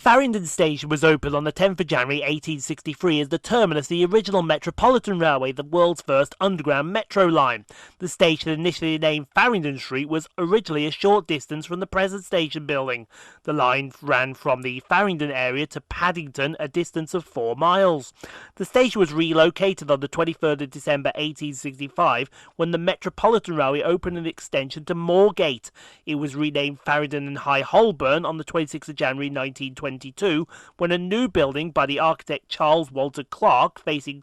Farringdon Station was opened on the 10th of January 1863 as the terminus of the original Metropolitan Railway, the world's first underground metro line. The station, initially named Farringdon Street, was originally a short distance from the present station building. The line ran from the Farringdon area to Paddington, a distance of 4 miles. The station was relocated on the 23rd of December 1865 when the Metropolitan Railway opened an extension to Moorgate. It was renamed Farringdon and High Holborn on the 26th of January 1922 when a new building by the architect Charles Walter Clark facing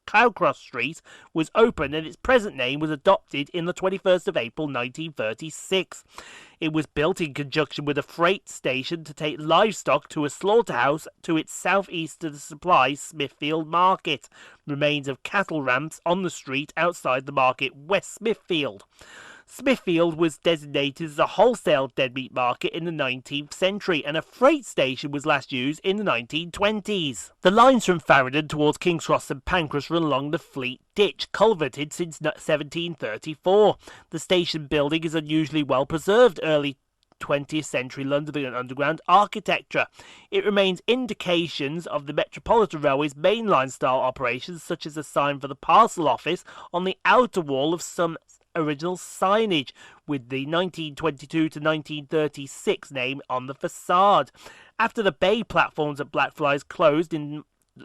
Cowcross Street was opened, and its present name was adopted in the 21st of April 1936. It was built in conjunction with a freight station to take livestock to a slaughterhouse to its southeast to supply Smithfield Market. Remains of cattle ramps on the street outside the market, West Smithfield. Smithfield was designated as a wholesale dead meat market in the 19th century, and a freight station was last used in the 1920s. The lines from Farringdon towards King's Cross and Pancras run along the Fleet Ditch, culverted since 1734. The station building is unusually well preserved, early 20th century London Underground architecture. It remains indications of the Metropolitan Railway's mainline style operations, such as a sign for the parcel office on the outer wall of some original signage with the 1922 to 1936 name on the facade. After the bay platforms at Blackfriars closed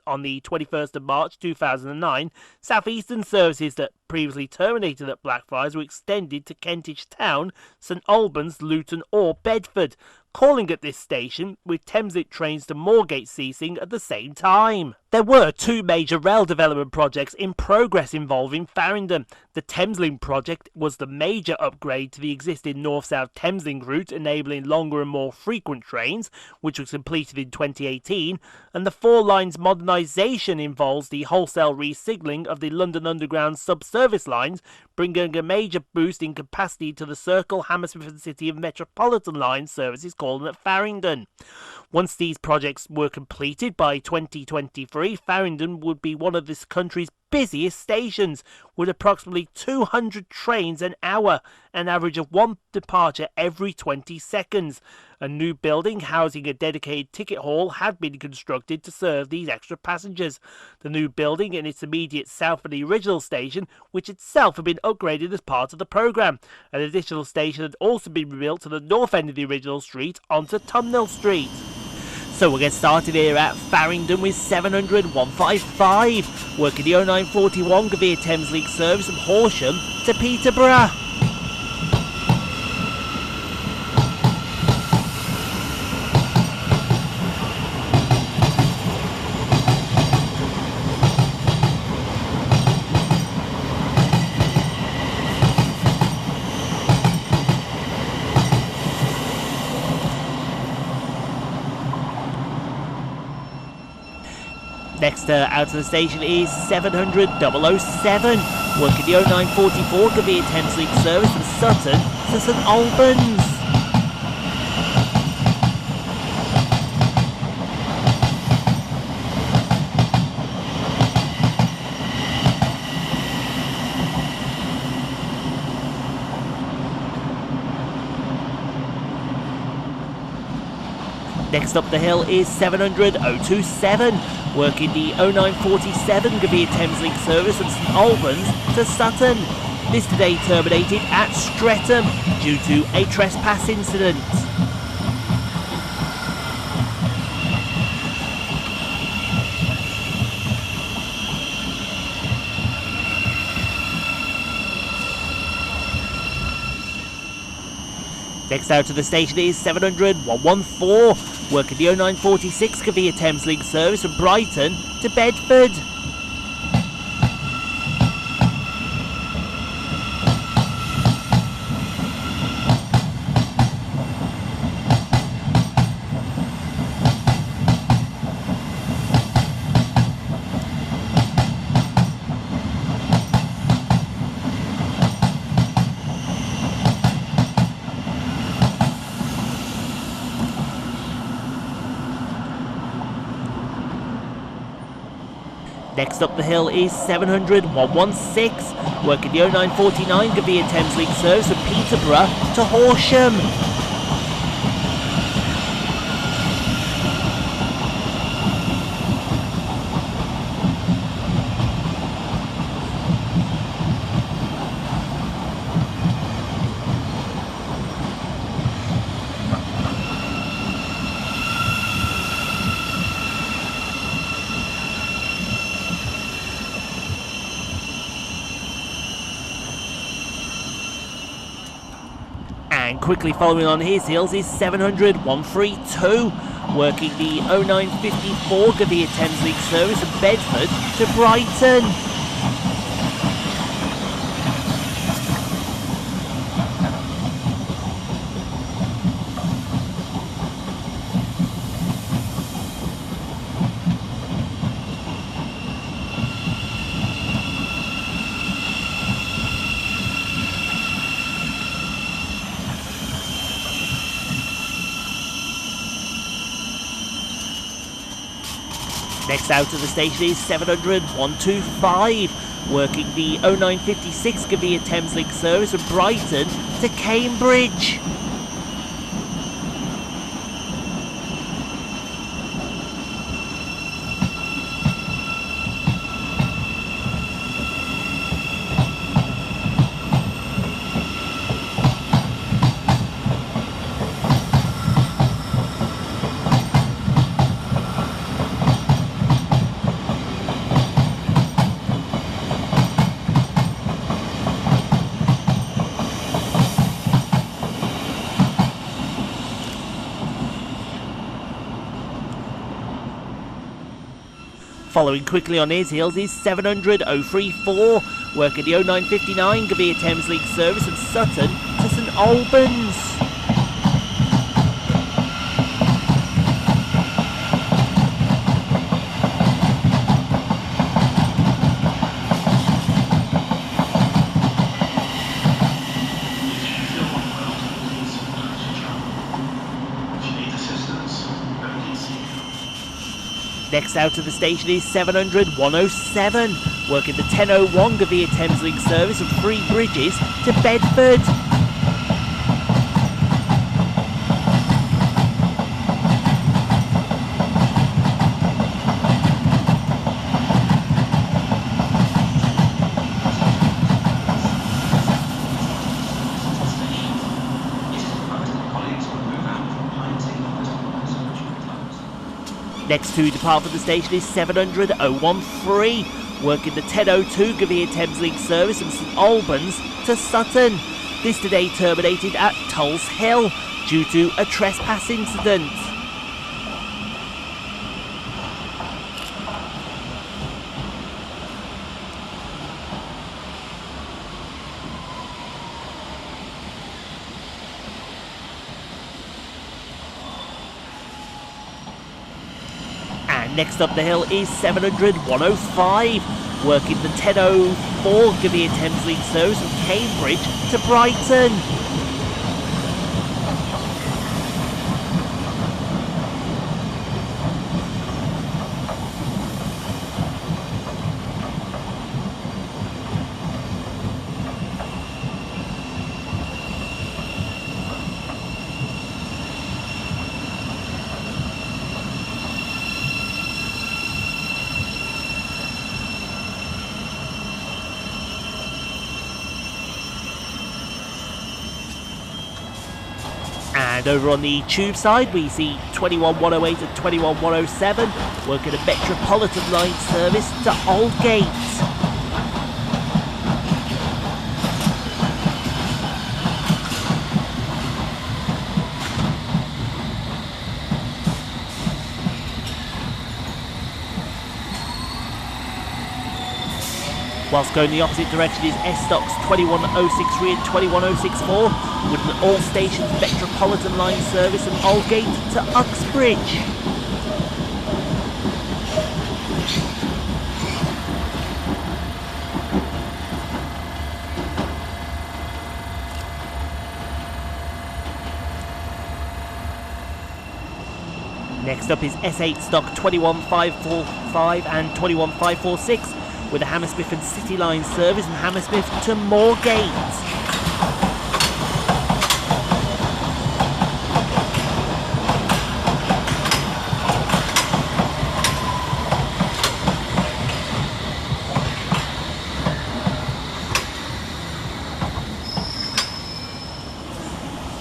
on the 21st of March 2009, Southeastern services that previously terminated at Blackfriars were extended to Kentish Town, St Albans, Luton or Bedford, calling at this station, with Thameslink trains to Moorgate ceasing at the same time. There were 2 major rail development projects in progress involving Farringdon. The Thameslink project was the major upgrade to the existing north-south Thameslink route, enabling longer and more frequent trains, which was completed in 2018, and the 4 lines modernisation involves the wholesale re-signalling of the London Underground sub-service lines, bringing a major boost in capacity to the Circle, Hammersmith and City of Metropolitan line services calling at Farringdon. Once these projects were completed by 2023, Farringdon would be one of this country's busiest stations, with approximately 200 trains an hour, an average of 1 departure every 20 seconds. A new building housing a dedicated ticket hall had been constructed to serve these extra passengers. The new building in its immediate south of the original station, which itself had been upgraded as part of the programme. An additional station had also been rebuilt to the north end of the original street onto Tumnell Street. So we'll get started here at Farringdon with 700 155, working the 0941 via Thameslink service from Horsham to Peterborough. Next out of the station is 700 007, working the 0944 via Thameslink service from Sutton to St Albans. Next up the hill is 700 027, working the 0947 via Thameslink service from St Albans to Sutton. This today terminated at Streatham due to a trespass incident. Next out of the station is 700 114, working the 0946 via Thameslink service from Brighton to Bedford. Next up the hill is 700 116, working the 0949 via Thameslink service from Peterborough to Horsham. And quickly following on his heels is 700 132, working the 0954 via Thameslink service from Bedford to Brighton. Next out of the station is 700 125, working the 0956 via Thameslink service from Brighton to Cambridge. Following quickly on his heels is 700 034, working the 0959 via Thameslink service from Sutton to St Albans. Next out of the station is 700 107, working the 1001 via Thameslink service from Three Bridges to Bedford. Next to depart from the station is 700 013, working the 1002 via Thameslink service from St Albans to Sutton. This today terminated at Tulse Hill due to a trespass incident. Next up the hill is 700 105, working the 1004 via Thameslink service from Cambridge to Brighton. And over on the tube side we see 21108 and 21107 working a Metropolitan line service to Aldgate. Whilst going the opposite direction is S-Stocks 21063 and 21064 with an all-stations Metropolitan line service from Aldgate to Uxbridge. Next up is S8 stock 21545 and 21546 with a Hammersmith and City Line service from Hammersmith to Moorgate.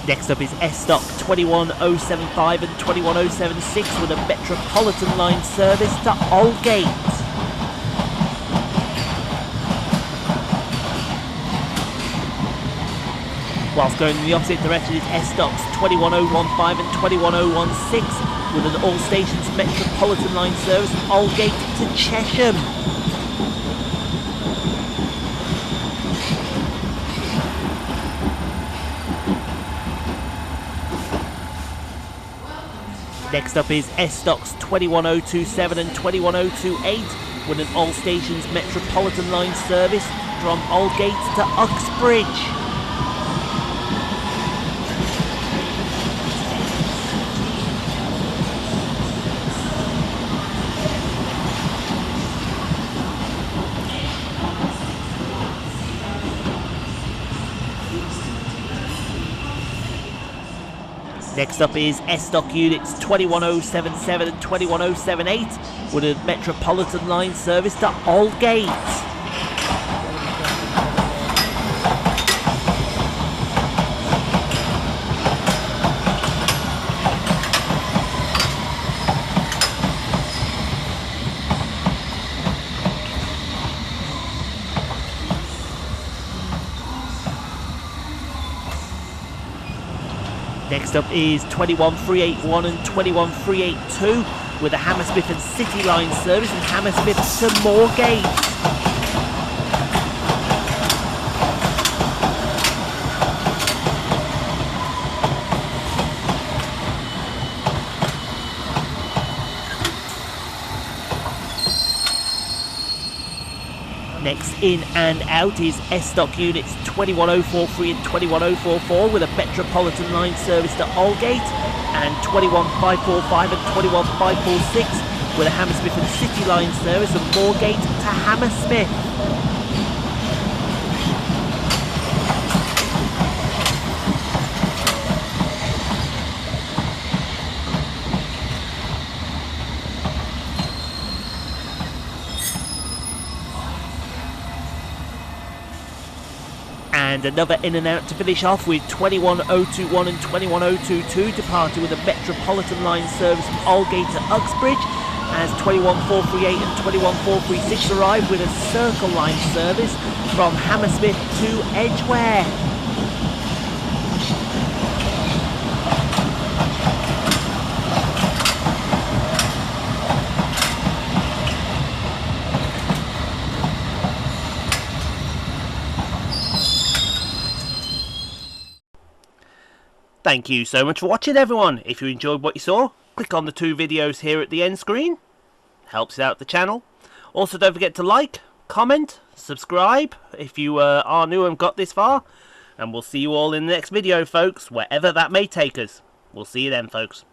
Next up is S-Stock 21075 and 21076 with a Metropolitan Line service to Aldgate. Whilst going in the opposite direction is S-Stocks 21015 and 21016 with an all stations Metropolitan Line service from Aldgate to Chesham. Next up is S-Stocks 21027 and 21028 with an all stations Metropolitan Line service from Aldgate to Uxbridge. Next up is S-Stock units 21077 and 21078 with a Metropolitan Line service to Aldgate. Next up is 21381 and 21382 with a Hammersmith and City Line service from Hammersmith to Moorgate. Next in and out is S-Stock units 21043 and 21044 with a Metropolitan Line service to Aldgate, and 21545 and 21546 with a Hammersmith and City Line service from Moorgate to Hammersmith. And another in and out to finish off with 21021 and 21022 departing with a Metropolitan Line service from Aldgate to Uxbridge, as 21438 and 21436 arrive with a Circle Line service from Hammersmith to Edgware. Thank you so much for watching, everyone. If you enjoyed what you saw, click on the 2 videos here at the end screen. Helps out the channel. Also, don't forget to like, comment, subscribe if you are new and got this far. And we'll see you all in the next video, folks, wherever that may take us. We'll see you then, folks.